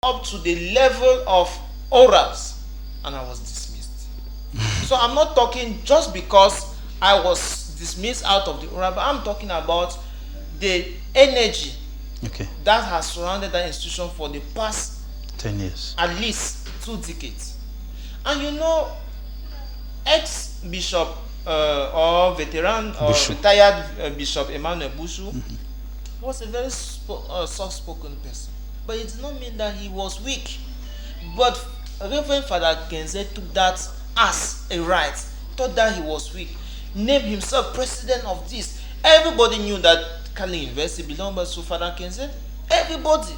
up to the level of orals, and I was dismissed. So I'm not talking just because I was dismissed out of the oral, but I'm talking about the energy that has surrounded that institution for the past 10 years, at least 2 decades. And you know, ex-bishop or veteran or Bushu. retired Bishop Emmanuel Bushu was a very soft-spoken person, but it did not mean that he was weak. But Reverend Father Nkeze took that as a right, thought that he was weak, named himself president of this. Everybody knew that Cali University belonged to Father Nkeze. Everybody.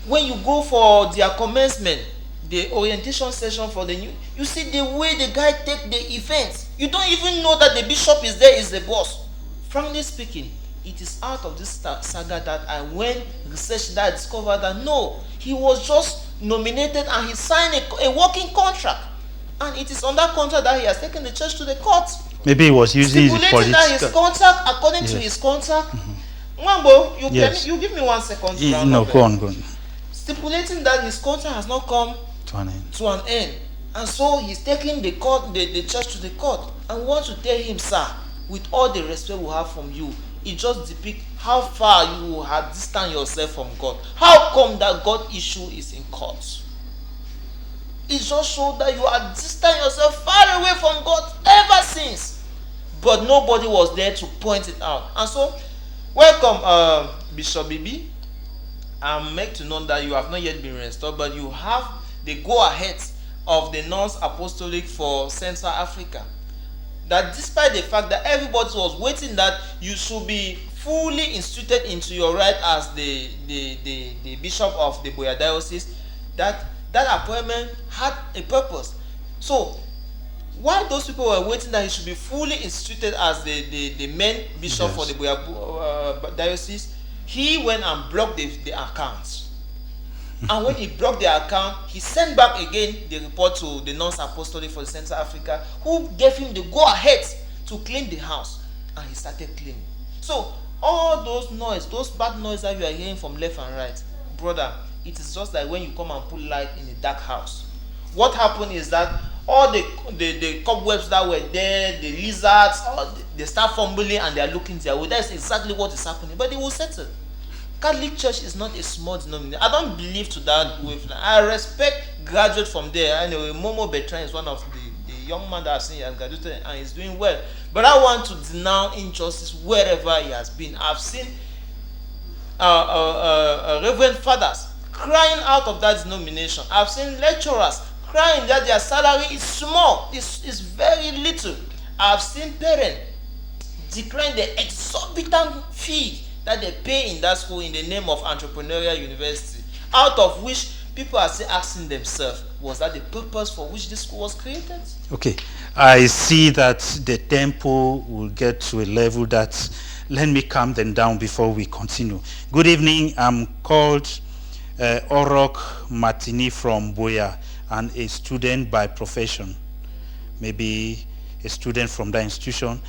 When you go for their commencement, the orientation session for the new, you see the way the guy take the event. You don't even know that the bishop is there, is the boss. Frankly speaking, it is out of this saga that I went research that I discovered that no, he was just nominated and he signed a working contract, and it is on that contract that he has taken the church to the court. Maybe he was using his stipulating that his contract, according to his contract. Ngoh, you give me 1 second. No, go on. Stipulating that his contract has not come to an end, and so he's taking the court, the church to the court. And want to tell him, sir, with all the respect we have from you, it just depicts how far you have distanced yourself from God. How come that God issue is in court? It just shows that you are distancing yourself far away from God ever since. But nobody was there to point it out. And so, welcome, Bishop Bibi. I'm make to know that you have not yet been restored, but you have the go-ahead of the North Apostolic for Central Africa. That despite the fact that everybody was waiting that you should be fully instituted into your right as the bishop of the Buea Diocese, that appointment had a purpose. So while those people were waiting that he should be fully instituted as the main bishop for the Buea Diocese, he went and blocked the accounts. And when he blocked the account, he sent back again the report to the North Apostolic for Central Africa, who gave him the go-ahead to clean the house. And he started cleaning. So all those noise, those bad noise that you are hearing from left and right, brother, it is just like when you come and put light in a dark house. What happened is that all the cobwebs that were there, the lizards, they start fumbling and they are looking their way. That's exactly what is happening. But they will settle. Catholic Church is not a small denomination. I don't believe to that wavelength. I respect graduates from there. Anyway, Momo Bertrand is one of the young man that I've seen he has graduated and he's doing well. But I want to denounce injustice wherever he has been. I've seen reverend fathers crying out of that denomination. I've seen lecturers crying that their salary is small, is very little. I've seen parents decline the exorbitant fee that they pay in that school in the name of entrepreneurial university, out of which people are still asking themselves, was that the purpose for which this school was created? Okay, I see that the tempo will get to a level that, let me calm them down before we continue. Good evening, I'm called Orok Martini from Buea and a student by profession, maybe a student from that institution,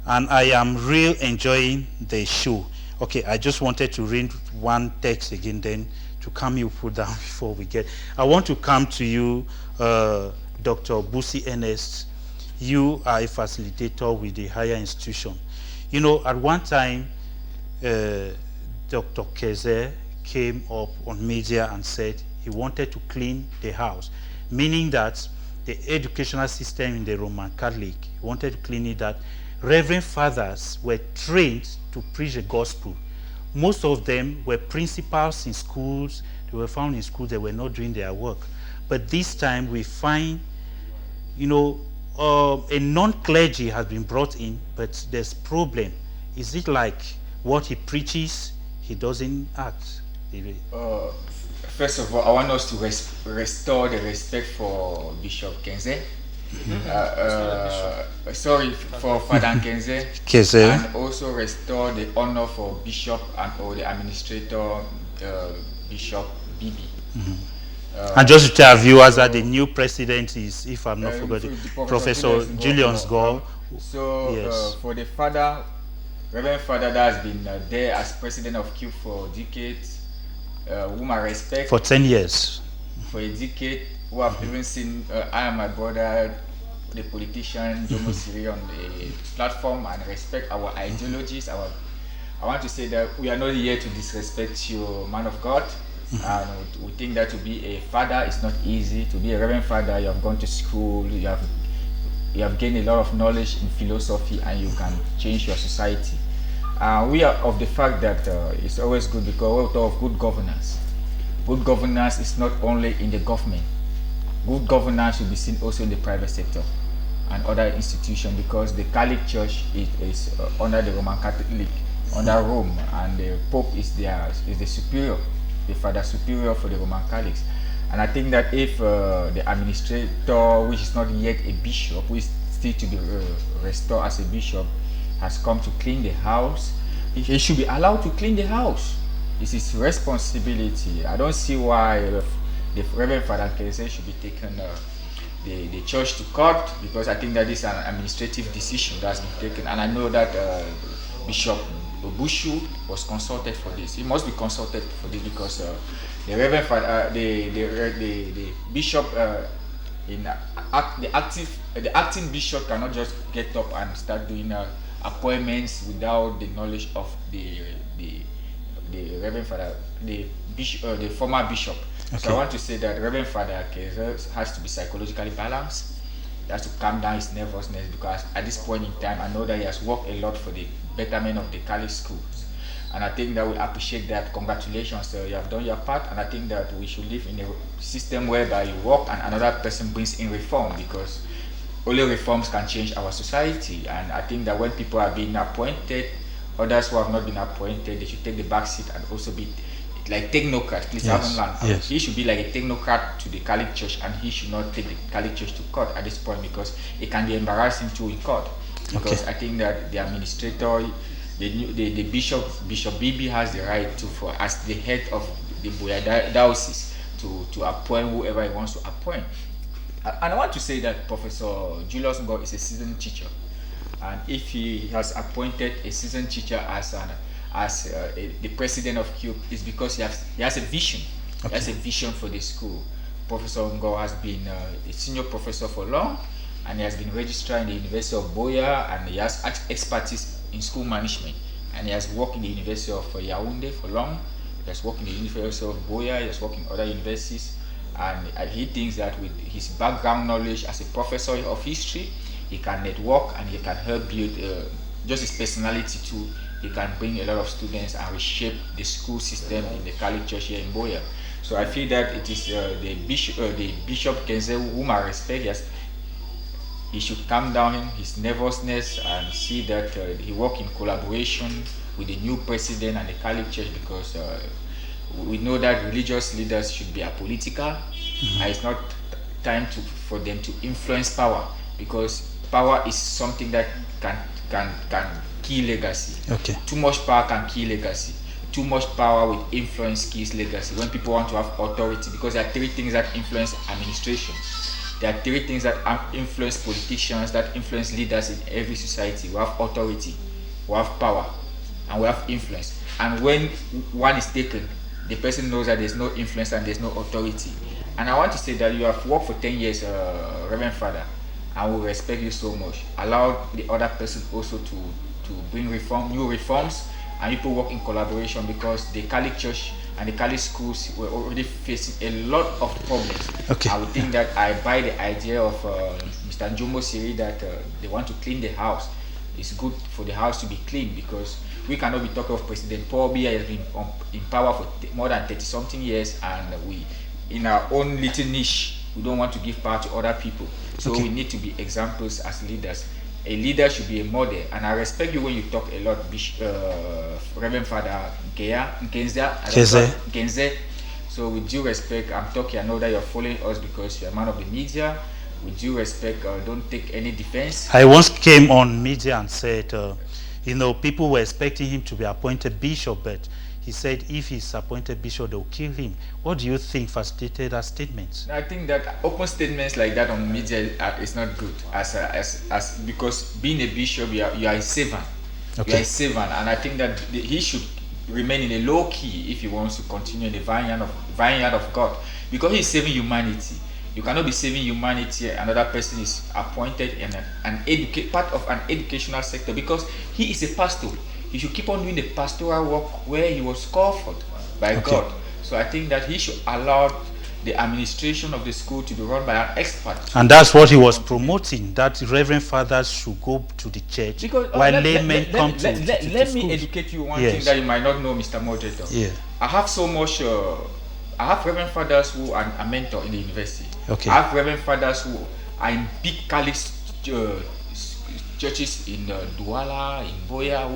and I am really enjoying the show. Okay, I just wanted to read one text again, then to calm you put down before we get. I want to come to you, Dr. Busi Ernest. You are a facilitator with the higher institution. You know, at one time, Dr. Nkeze came up on media and said he wanted to clean the house, meaning that the educational system in the Roman Catholic, he wanted to clean it, that Reverend fathers were trained to preach the gospel. Most of them were principals in schools. They were found in schools that were not doing their work. But this time we find, you know, a non-clergy has been brought in, but there's problem. Is it like what he preaches, he doesn't act? First of all, I want us to restore the respect for Bishop Nkeze. Sorry for Father Nkeze, and also restore the honor for Bishop or the administrator, Bishop Bibi. And just to tell viewers that the new president is, if I'm not forgetting, Professor Ngoh. So yes. For the father, Reverend Father that has been there as president of CUIB for decades, whom I respect. For 10 years. For a decade, who have even seen I and my brother, the politician, Jomo Siri on the platform, and respect our ideologies. I want to say that we are not here to disrespect you, man of God. And we think that to be a father is not easy. To be a reverend father, you have gone to school, you have gained a lot of knowledge in philosophy, and you can change your society. We are of the fact that it's always good because we talk of good governance. Good governance is not only in the government. Good governance should be seen also in the private sector and other institutions, because the Catholic Church is under the Roman Catholic, under Rome, and the Pope is the superior, the Father Superior for the Roman Catholics. And I think that if the administrator, which is not yet a bishop, who is still to be restored as a bishop, has come to clean the house, he should be allowed to clean the house. It's his responsibility. I don't see why the Reverend Father Nkeze should be taken the church to court, because I think that this is an administrative decision that has been taken, and I know that Bishop Bushu was consulted for this. He must be consulted for this because the Reverend Father, the bishop the acting bishop cannot just get up and start doing appointments without the knowledge of the Reverend Father, the former bishop. Okay. So I want to say that Reverend Father Nkeze has to be psychologically balanced. He has to calm down his nervousness, because at this point in time, I know that he has worked a lot for the betterment of the Catholic schools. And I think that we appreciate that. Congratulations, you have done your part. And I think that we should live in a system whereby you work and another person brings in reform, because only reforms can change our society. And I think that when people are being appointed, others who have not been appointed, they should take the back seat and also be like technocrat. Please, yes. Yes. He should be like a technocrat to the Catholic Church, and he should not take the Catholic Church to court at this point, because it can be embarrassing too in court. Because okay. I think that the administrator, the Bishop Bibi has the right to, for as the head of the Buea Diocese, to appoint whoever he wants to appoint. And I want to say that Professor Ngoh is a seasoned teacher, and if he has appointed a seasoned teacher as the president of CUIB, it's because he has a vision. Okay. He has a vision for the school. Professor Ngoh has been a senior professor for long, and he has been registrar in the University of Buea, and he has expertise in school management, and he has worked in the University of Yaoundé for long. He has worked in the University of Buea, he has worked in other universities, and he thinks that with his background knowledge as a professor of history, he can network and he can help build just his personality too. He can bring a lot of students and reshape the school system in the Catholic Church here in Buea. So I feel that it is the Bishop Nkeze, whom I respect. Yes, he should calm down his nervousness and see that he work in collaboration with the new president and the Catholic Church, because we know that religious leaders should be apolitical. And it's not time for them to influence power, because power is something that can kill legacy. Okay. Too much power can kill legacy. Too much power with influence kills legacy. When people want to have authority, because there are three things that influence administration. There are three things that influence politicians, that influence leaders in every society. We have authority, we have power, and we have influence. And when one is taken, the person knows that there's no influence and there's no authority. And I want to say that you have worked for 10 years, Reverend Father, and we respect you so much. Allow the other person also to bring new reforms, and people work in collaboration, because the Catholic Church and the Catholic schools were already facing a lot of problems. Okay. I would think that I buy the idea of Mr. Jomo Siri that they want to clean the house. It's good for the house to be clean, because we cannot be talking of President Paul Biya has been in power for more than 30-something years, and we, in our own little niche, we don't want to give power to other people. So okay. We need to be examples as leaders. A leader should be a model, and I respect you when you talk a lot, Reverend Father Nkeze. So with due respect, I'm talking, I know that you're following us because you're a man of the media. With due respect, don't take any defense. I once came on media and said, people were expecting him to be appointed bishop, but he said if he's appointed bishop, they'll kill him. What do you think facilitated that statement? I think that open statements like that on media is not good, because being a bishop, you are a servant. Okay. You are a servant, and I think that he should remain in a low key if he wants to continue in the vineyard of God, because he's saving humanity. You cannot be saving humanity. Another person is appointed in part of an educational sector, because he is a pastor. He should keep on doing the pastoral work where he was called for by God. So I think that he should allow the administration of the school to be run by an expert. And that's what he was promoting, that reverend fathers should go to the church, because while laymen come to let me schools. educate you one thing that you might not know, Mr. Moderator. Yeah. I have so much, I have reverend fathers who are a mentor in the university. Okay. I have reverend fathers who are in big Catholic churches in Douala, in Buea,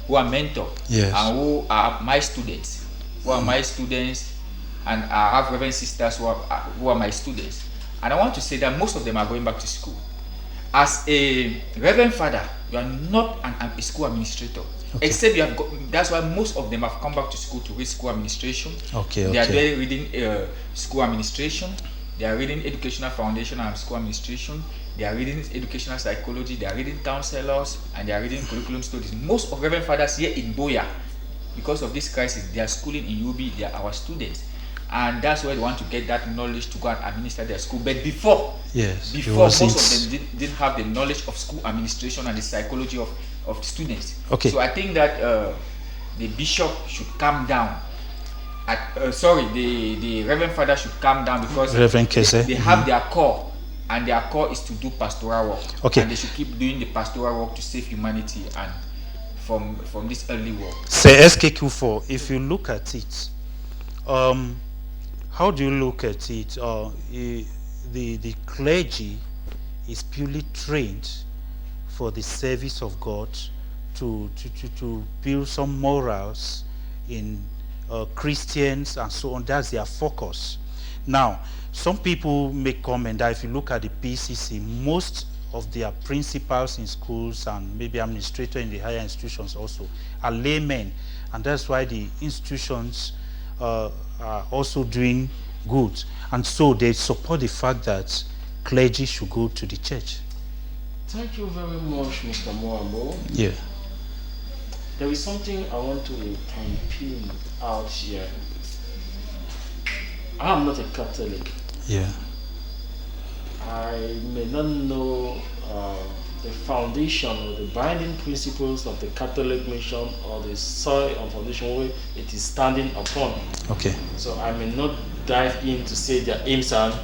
who are mentors, yes, and who are my students, and I have reverend sisters who are my students. And I want to say that most of them are going back to school. As a reverend father, you are not a school administrator. Okay. Except you have got, that's why most of them have come back to school to read school administration. They are there reading school administration. They are reading educational foundation and school administration. They are reading educational psychology. They are reading counselors, and they are reading curriculum studies. Most of reverend fathers here in Buea, because of this crisis, they are schooling in CUIB. They are our students, and that's why they want to get that knowledge to go and administer their school. But before most of them didn't have the knowledge of school administration and the psychology of students. Okay. So I think that the bishop should calm down. The reverend father should calm down, because Reverend Nkeze, they have their core, and their core is to do pastoral work. Okay. And they should keep doing the pastoral work to save humanity and from this early work. Say SKQ4, if you look at it, how do you look at it? The clergy is purely trained for the service of God, to build some morals in Christians and so on. That's their focus. Now, some people make comment that if you look at the PCC, most of their principals in schools and maybe administrators in the higher institutions also are laymen, and that's why the institutions are also doing good, and so they support the fact that clergy should go to the church. Thank you very much, Mr. Moambo. Yeah. There is something I want to pin out here. I am not a Catholic. Yeah. I may not know the foundation or the binding principles of the Catholic mission, or the soil and foundation where it is standing upon. Okay. So I may not dive in to say their aims and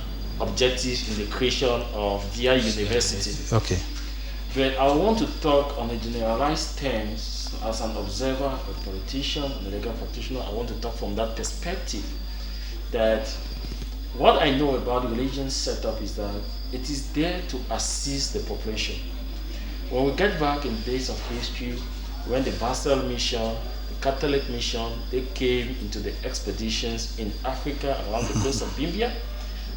objectives in the creation of their university. Okay. But I want to talk on a generalized terms. As an observer, a politician, and a legal practitioner, I want to talk from that perspective, that what I know about the religion setup is that it is there to assist the population. When we get back in days of history, when the Basel mission, the Catholic mission, they came into the expeditions in Africa around the coast of Bimbia,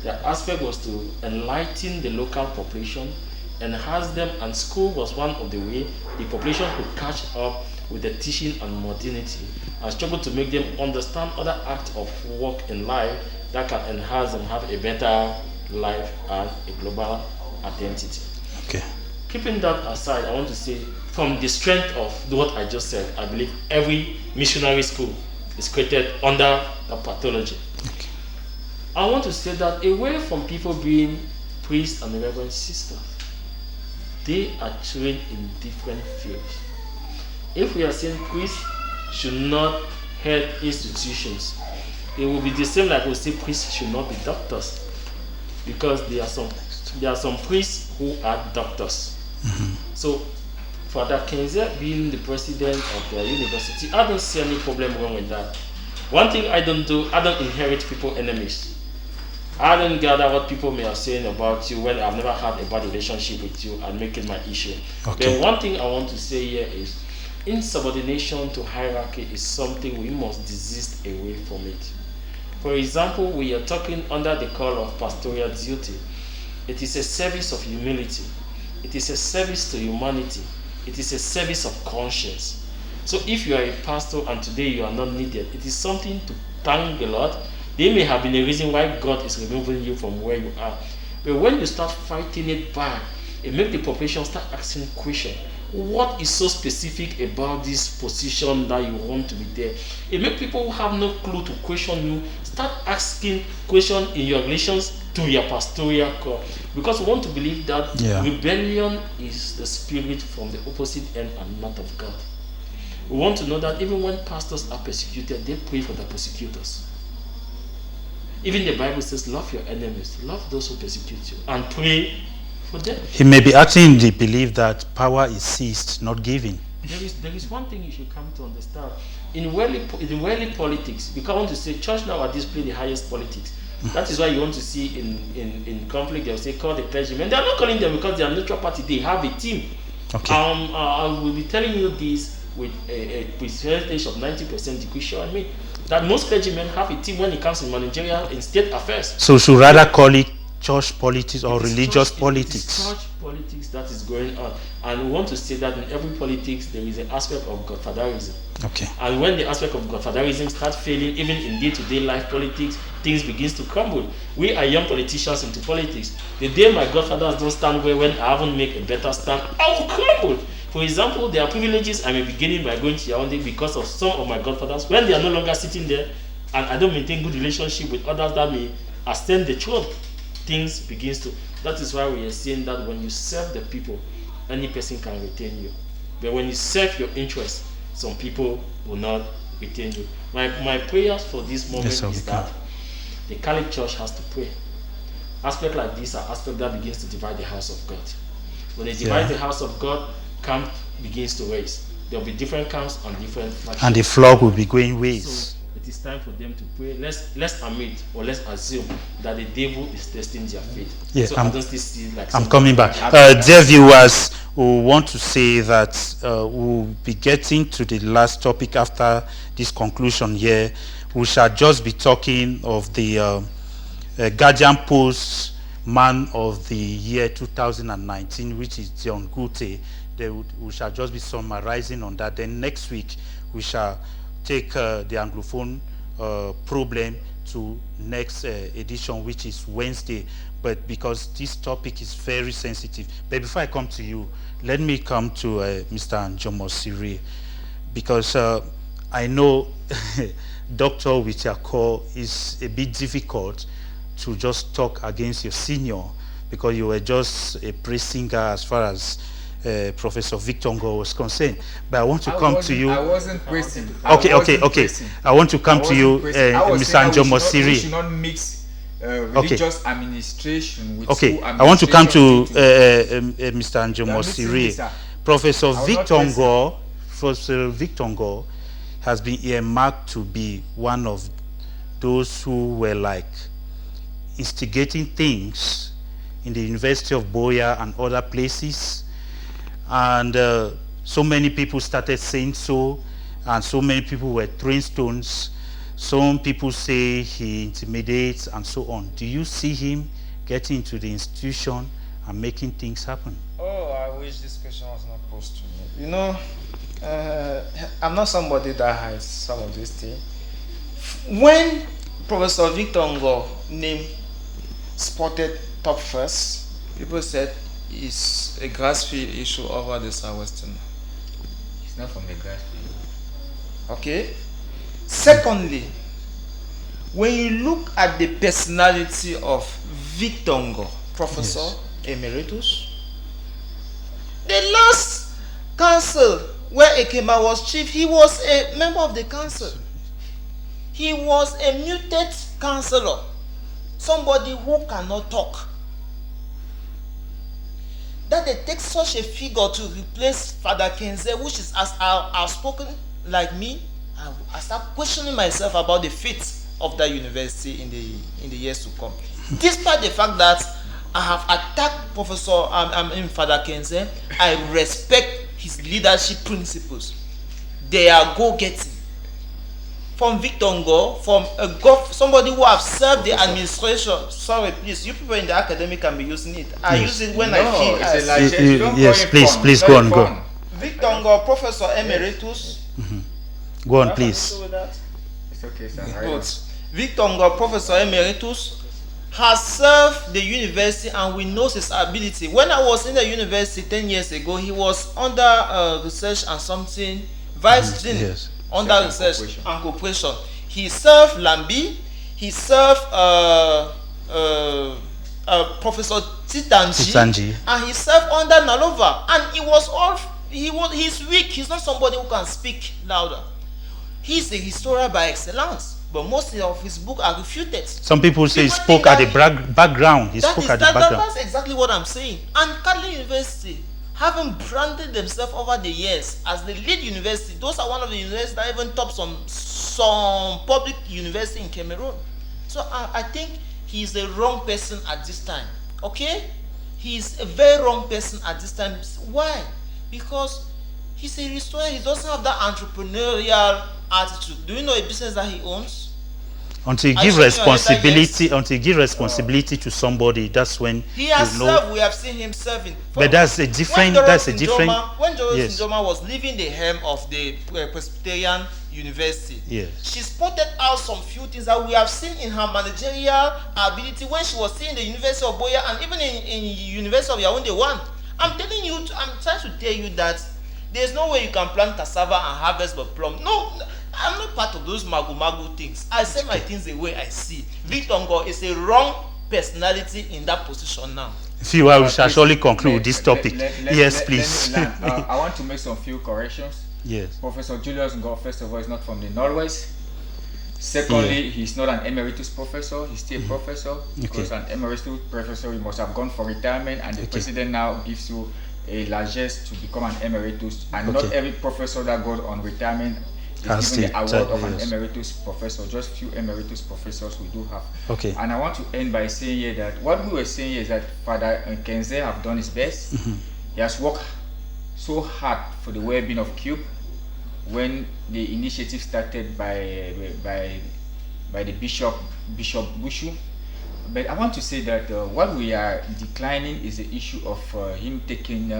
their aspect was to enlighten the local population, enhance them, and school was one of the way the population could catch up with the teaching and modernity, and struggle to make them understand other acts of work in life that can enhance them, have a better life and a global identity. Okay. Keeping that aside, I want to say, from the strength of what I just said, I believe every missionary school is created under the pathology. Okay. I want to say that away from people being priests and reverend sisters, they are trained in different fields. If we are saying priests should not head institutions, it will be the same like we say priests should not be doctors, because there are some priests who are doctors. Mm-hmm. So, Father Nkeze being the president of the university, I don't see any problem wrong with that. One thing I don't do, I don't inherit people's enemies. I don't gather what people may have saying about you when I've never had a bad relationship with you and make it my issue. Okay. But one thing I want to say here is, insubordination to hierarchy is something we must desist away from it. For example, we are talking under the call of pastoral duty. It is a service of humility. It is a service to humanity. It is a service of conscience. So if you are a pastor and today you are not needed, it is something to thank the Lord. There may have been a reason why God is removing you from where you are. But when you start fighting it back, it makes the population start asking questions. what is so specific about this position that you want to be there? It makes people who have no clue to question you start asking questions in your relations to your pastoral core, because we want to believe that rebellion is the spirit from the opposite end and not of God. We want to know that even when pastors are persecuted, they pray for the persecutors. Even the Bible says, love your enemies, love those who persecute you, and pray for them. He may be acting in the belief that power is seized, not given. There is one thing you should come to understand. In worldly politics, you can't want to say church nowadays play the highest politics. That is why you want to see in conflict, they'll say call the clergymen. They are not calling them because they are a neutral party. They have a team. Okay. I will be telling you this with a percentage of 90% degree sure on me, that most clergymen have a team when it comes to managerial in state affairs. So should rather call it church politics or religious politics? It is church politics that is going on. And we want to say that in every politics there is an aspect of godfatherism. Okay. And when the aspect of godfatherism starts failing, even in day-to-day life politics, things begins to crumble. We are young politicians into politics. The day my godfathers don't stand well, when I haven't made a better stand, I will crumble. For example, there are privileges I may be gaining by going to Yaoundé because of some of my godfathers. When they are no longer sitting there, and I don't maintain good relationship with others that may ascend the throne, things begins to. That is why we are saying that when you serve the people, any person can retain you. But when you serve your interests, some people will not retain you. My prayers for this moment is that the Catholic Church has to pray. Aspects like this are aspects that begins to divide the house of God. When they divide the house of God, camp begins to raise. There will be different camps on different factions. And the flock will be going ways. So it is time for them to pray. Let's admit or let's assume that the devil is testing their faith. Yeah, so I don't still see like I'm coming back. Dear viewers, we want to say that we'll be getting to the last topic after this conclusion here. We shall just be talking of the Guardian Post Man of the Year 2019, which is Geoge Nkeze. We shall just be summarizing on that. Then next week, we shall take the Anglophone problem to next edition, which is Wednesday. But because this topic is very sensitive. But before I come to you, let me come to Mr. Njomosiri, because I know Dr. Wichako is a bit difficult to just talk against your senior, because you were just a praise singer as far as Professor Victor Ngoh was concerned. But I want to come to you. I wasn't praising. Okay. I want to come to you, Mr. Njomosiri. We should not mix religious administration with school administration. I want to come to Mr. Njomosiri. Professor Victor Ngoh has been earmarked to be one of those who were like instigating things in the University of Buea and other places. And so many people started saying so, and so many people were throwing stones. Some people say he intimidates and so on. Do you see him getting into the institution and making things happen? Oh, I wish this question was not posed to me. You know, I'm not somebody that hides some of these things. When Professor Victor Ngoh name spotted top first, people said it's a grassfield issue over the Southwestern. It's not from the grassfield. Okay. Secondly, when you look at the personality of Victor Ngoh, Professor Emeritus, the last council where Ekema was chief, he was a member of the council. He was a muted councillor, somebody who cannot talk. That they take such a figure to replace Father Nkeze, which is as outspoken like me, I start questioning myself about the fate of that university in the years to come. Despite the fact that I have attacked Father Nkeze, I respect his leadership principles. They are go-getting. From Victor Ngoh, from somebody who have served the administration. Sorry, please, you people in the academic can be using it. I use it when I feel yes, please go on. Victor Ngoh, Professor Emeritus. Go on, please. It's okay, sir. Victor Ngoh, Professor Emeritus, has served the university and we know his ability. When I was in the university 10 years ago, he was under research and something, vice dean, yes, under research and cooperation. He served Lambi, he served Professor Titanji, and he served under Nalova, and he's weak. He's not somebody who can speak louder. He's a historian by excellence, but most of his books are refuted. Some people say he spoke at the background. He spoke at the background. That's exactly what I'm saying. And Catholic University, having branded themselves over the years as the lead university, those are one of the universities that even top some public university in Cameroon. So I think he's a wrong person at this time. Okay? He's a very wrong person at this time. Why? Because he's a historian. He doesn't have that entrepreneurial attitude. Do you know a business that he owns? Until you give responsibility, to somebody, that's when he has served. We have seen him serving. But that's a different. When Geoge Nkeze was leaving the helm of the Presbyterian University, yes, she spotted out some few things that we have seen in her managerial ability when she was still in the University of Buea and even in University of Yaoundé 1. I'm telling you, I'm trying to tell you that there's no way you can plant cassava and harvest but plum. No, I'm not part of those magu things. I say my things the way I see. Victor Ngoh is a wrong personality in that position now. Few, I shall surely conclude this topic. Yes, please. I want to make some few corrections. Yes. Professor Julius Ngoh, first of all, is not from the Northwest. Secondly, he's not an emeritus professor. He's still a professor. Because an emeritus professor, you must have gone for retirement, and the president now gives you a largesse to become an emeritus. And not every professor that goes on retirement is given the award of an emeritus professor. Just few emeritus professors we do have. Okay. And I want to end by saying here that what we were saying here is that Father Nkeze have done his best. He has worked so hard for the well-being of CUIB. When the initiative started by the Bishop Bushu. But I want to say that what we are declining is the issue of him taking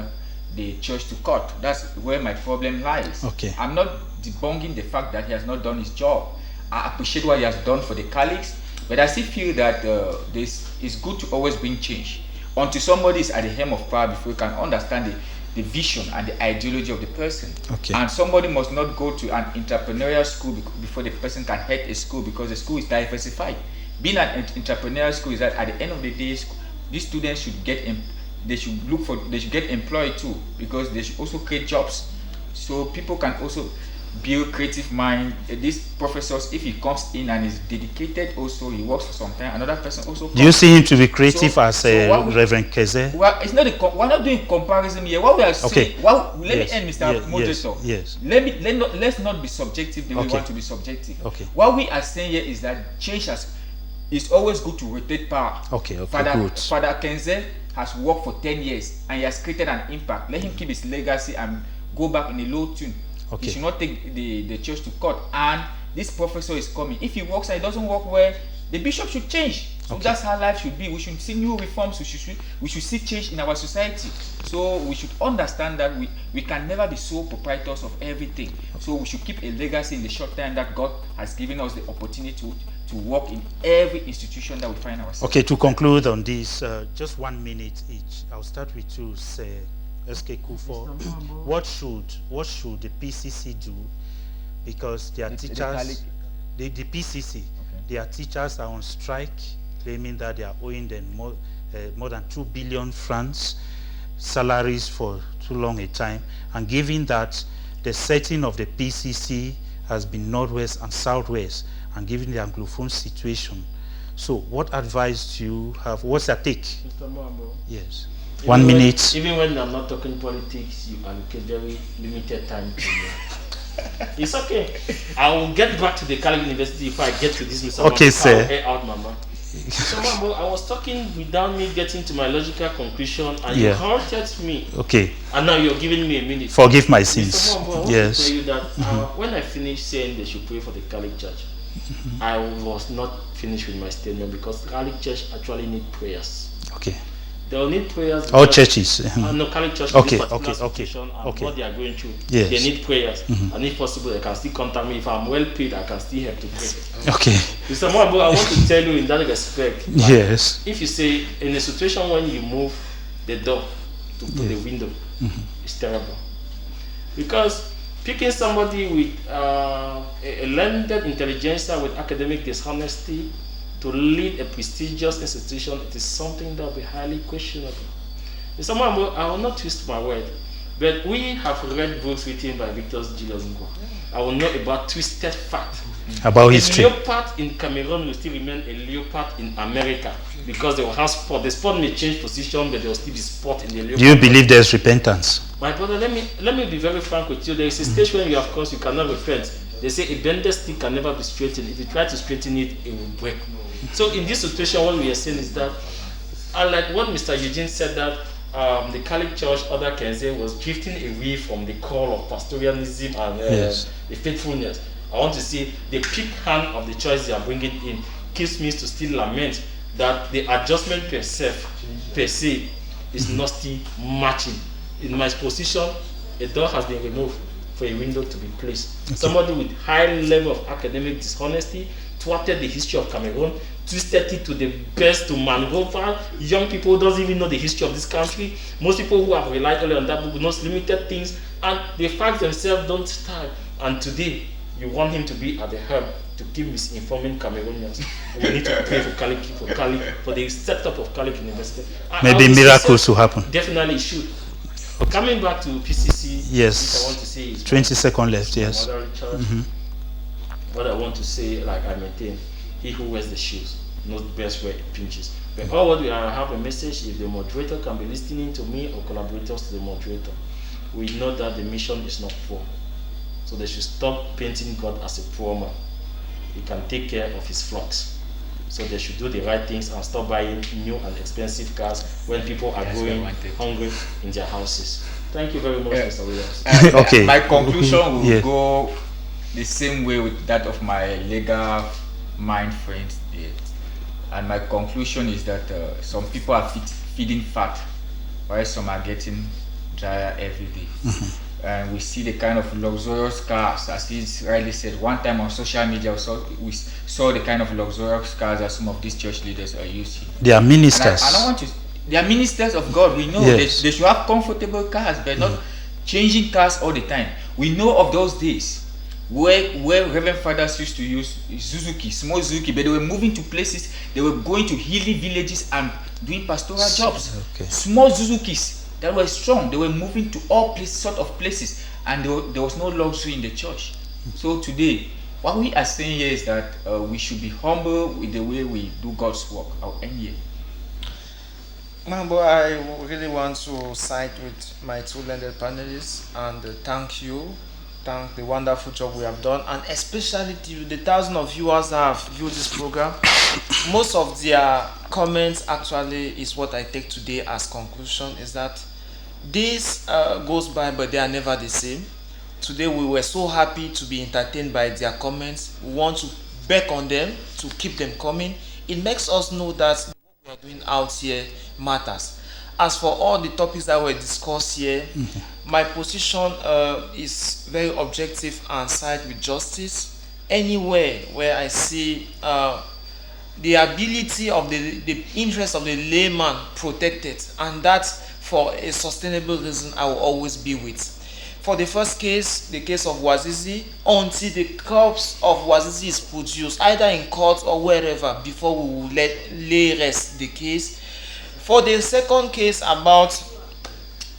the church to court. That's where my problem lies. Okay. I'm not debunking the fact that he has not done his job. I appreciate what he has done for the Catholics, but I still feel that this is good to always bring change until somebody is at the helm of power before you can understand the vision and the ideology of the person. Okay. And somebody must not go to an entrepreneurial school before the person can head a school, because the school is diversified. Being an entrepreneurial school is that at the end of the day, these students should get they should get employed too, because they should also create jobs, so people can also build creative mind. These professors, if he comes in and is dedicated, also he works for some time, another person also comes. Do you see him to be creative as Reverend Nkeze? Well, it's not we're not doing comparison here. What we are saying, let me end, Mr. Moderator. Yes. Let's not be subjective the way we want to be subjective. Okay. What we are saying here is that change is always good to rotate power. Okay, good. Father Nkeze has worked for 10 years and he has created an impact. Let him keep his legacy and go back in a low tune. Okay. He should not take the church to court. And this professor is coming. If he works and it doesn't work well, the bishop should change. So that's how life should be. We should see new reforms. We should see change in our society. So we should understand that we can never be sole proprietors of everything. So we should keep a legacy in the short time that God has given us the opportunity to work in every institution that we find ourselves. Okay, to conclude on this, just 1 minute each. I'll start with you, say, SK Kufo. What should the PCC do? Because their teachers, the PCC, their teachers are on strike, claiming that they are owing them more than 2 billion francs salaries for too long a time, and given that the setting of the PCC has been Northwest and Southwest, and given the Anglophone situation. So what advice do you have? What's your take? Mr. Mambo. Yes. 1 minute. Even when I'm not talking politics, you allocate very limited time to me. It's okay. I will get back to the Catholic University if I get to this, Mr. Okay, sir. Out, Mama. So, Mambo, I was talking without me getting to my logical conclusion, and you corrected me. Okay. And now you're giving me a minute. Forgive my sins. Mr. Mambo, I want to tell you that when I finished saying they should pray for the Catholic Church, I was not finished with my statement, because the Catholic Church actually need prayers. Okay. They'll need prayers. All churches. No, Catholic church. Okay, and what they are going through. Yes. They need prayers, and if possible, they can still contact me. If I'm well paid, I can still help to pray. Okay. Mr. Mwabo, I want to tell you in that respect. Yes. If you say in a situation when you move the door to the window, it's terrible, because picking somebody with a learned intelligentsia with academic dishonesty to lead a prestigious institution, it is something that will be highly questionable. Mr. Mwabo, I will not twist my word, but we have read books written by Victor Julius Ngoh. I will know about twisted fact. About history. A leopard in Cameroon will still remain a leopard in America because they will have sport. The sport may change position, but there will still be sport in the leopard. Do you believe there's repentance? My brother, let me be very frank with you. There is a stage when you have crossed, you cannot repent. They say a bended stick can never be straightened. If you try to straighten it, it will break. So in this situation, what we are saying is that, unlike what Mr. Eugene said, that the Catholic Church, Other Kenze, was drifting away from the call of pastoralism and the faithfulness. I want to say the peak hand of the church they are bringing in keeps me to still lament that the adjustment per se is not still matching. In my position, a door has been removed for a window to be placed. Okay. Somebody with high level of academic dishonesty thwarted the history of Cameroon, twisted it to the best to mangrove. Young people don't even know the history of this country. Most people who have relied only on that book know limited things, and the facts themselves don't stand. And today, you want him to be at the helm to keep misinforming Cameroonians. We need to pray for the setup of Catholic University. Maybe miracles will happen. Definitely it should. Okay. Coming back to PCC, yes. I want to say is 20 seconds left. Yes. What I want to say, like I maintain, he who wears the shoes knows best where it pinches. But all what we have a message, if the moderator can be listening to me or collaborators to the moderator, we know that the mission is not poor. So they should stop painting God as a poor man. He can take care of his flocks. So they should do the right things and stop buying new and expensive cars when people are going hungry in their houses. Thank you very much, Mr. Williams. Okay. My conclusion will go the same way with that of my legal mind friends did. And my conclusion is that some people are feeding fat, while some are getting drier every day. And we see the kind of luxurious cars, as he's rightly said. One time on social media, we saw the kind of luxurious cars that some of these church leaders are using. They are ministers. I don't want to. They are ministers of God. We know they should have comfortable cars, but not changing cars all the time. We know of those days where Reverend Fathers used to use Suzuki, small Suzuki, but they were moving to places. They were going to hilly villages and doing pastoral jobs. Small Suzukis that were strong. They were moving to all sort of places, and there was no luxury in the church. So today, what we are saying here is that we should be humble with the way we do God's work. I'll end here. Mambo, I really want to side with my two learned panelists and thank the wonderful job we have done, and especially to the thousands of viewers that have viewed this program. Most of their comments actually is what I take today as conclusion, is that this goes by, but they are never the same. Today we were so happy to be entertained by their comments. We want to beg on them to keep them coming. It makes us know that what we are doing out here matters. As for all the topics that were discussed here, my position is very objective and side with justice. Anywhere where I see the ability of the interest of the layman protected, and that for a sustainable reason, I will always be with. For the first case, the case of Wazizi, until the corpse of Wazizi is produced, either in court or wherever, before we will lay rest the case. For the second case about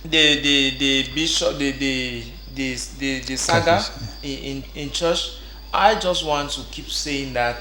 the bishop, the saga in church, I just want to keep saying that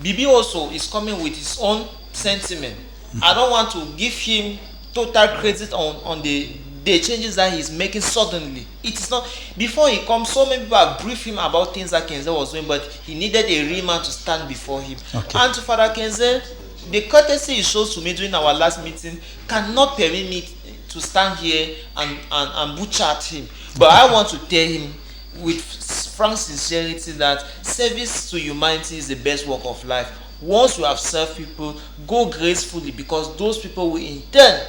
Bibi also is coming with his own sentiment. I don't want to give him total credit on the changes that he's making suddenly. It is not, before he comes, so many people have briefed him about things that Kenze was doing, but he needed a real man to stand before him. And to Father Kenze, the courtesy he shows to me during our last meeting cannot permit me to stand here and butcher at him. But I want to tell him with frank sincerity that service to humanity is the best work of life. Once you have served people, go gracefully, because those people will in turn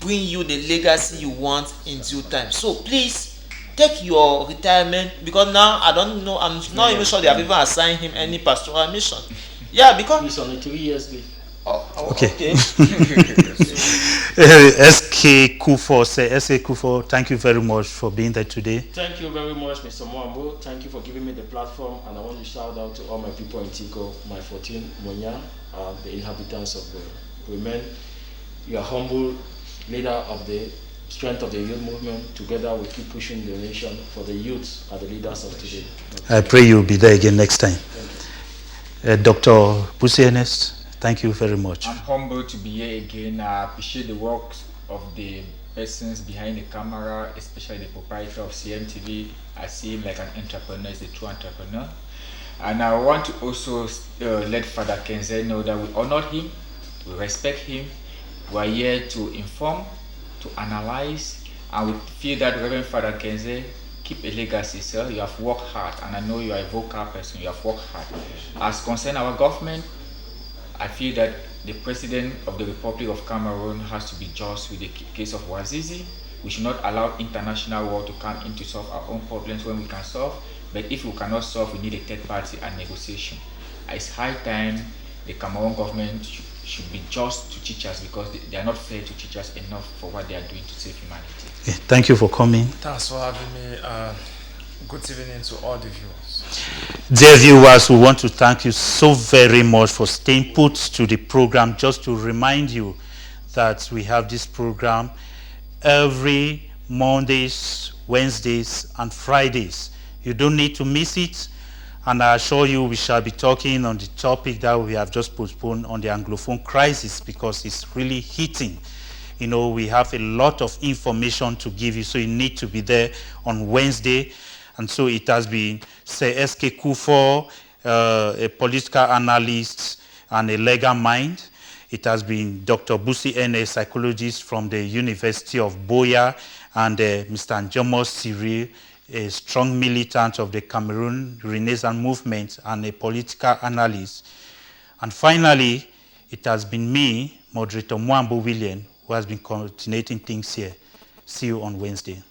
bring you the legacy you want in due time. So please take your retirement, because now I don't know, I'm not even sure they have even assigned him any pastoral mission. Yeah, because he's on a 3 years leave. Okay. SK Kufo, thank you very much for being there today. Thank you very much, Mr. Mwambo. Thank you for giving me the platform, and I want to shout out to all my people in Tico, my 14 Monya, the inhabitants of the women. You are humble leader of the strength of the youth movement. Together we keep pushing the nation, for the youths are the leaders of today. I pray you'll be there again next time. Dr. Bushu, thank you very much. I'm humbled to be here again. I appreciate the work of the persons behind the camera, especially the proprietor of CMTV. I see him like an entrepreneur, he's a true entrepreneur. And I want to also let Father Nkeze know that we honor him, we respect him. We are here to inform, to analyze, and we feel that Reverend Father Nkeze, keep a legacy, sir. You have worked hard, and I know you are a vocal person. You have worked hard. As concern our government, I feel that the President of the Republic of Cameroon has to be just with the case of Wazizi. We should not allow international war to come in to solve our own problems when we can solve. But if we cannot solve, we need a third party and negotiation. It's high time the Cameroon government should be just to teachers, because they are not fair to teachers enough for what they are doing to save humanity. Okay, thank you for coming. Thanks for having me. Good evening to all the viewers. Dear viewers, we want to thank you so very much for staying put to the program. Just to remind you that we have this program every Mondays, Wednesdays, and Fridays. You don't need to miss it. And I assure you we shall be talking on the topic that we have just postponed on the Anglophone crisis, because it's really hitting. You know, we have a lot of information to give you, so you need to be there on Wednesday. And so it has been, say, SK Kufo, a political analyst and a legal mind. It has been Dr. Bushu, a psychologist from the University of Buea, and Mr. Ngoh Siri, a strong militant of the Cameroon Renaissance movement and a political analyst. And finally, it has been me, moderator Mwambo William, who has been coordinating things here. See you on Wednesday.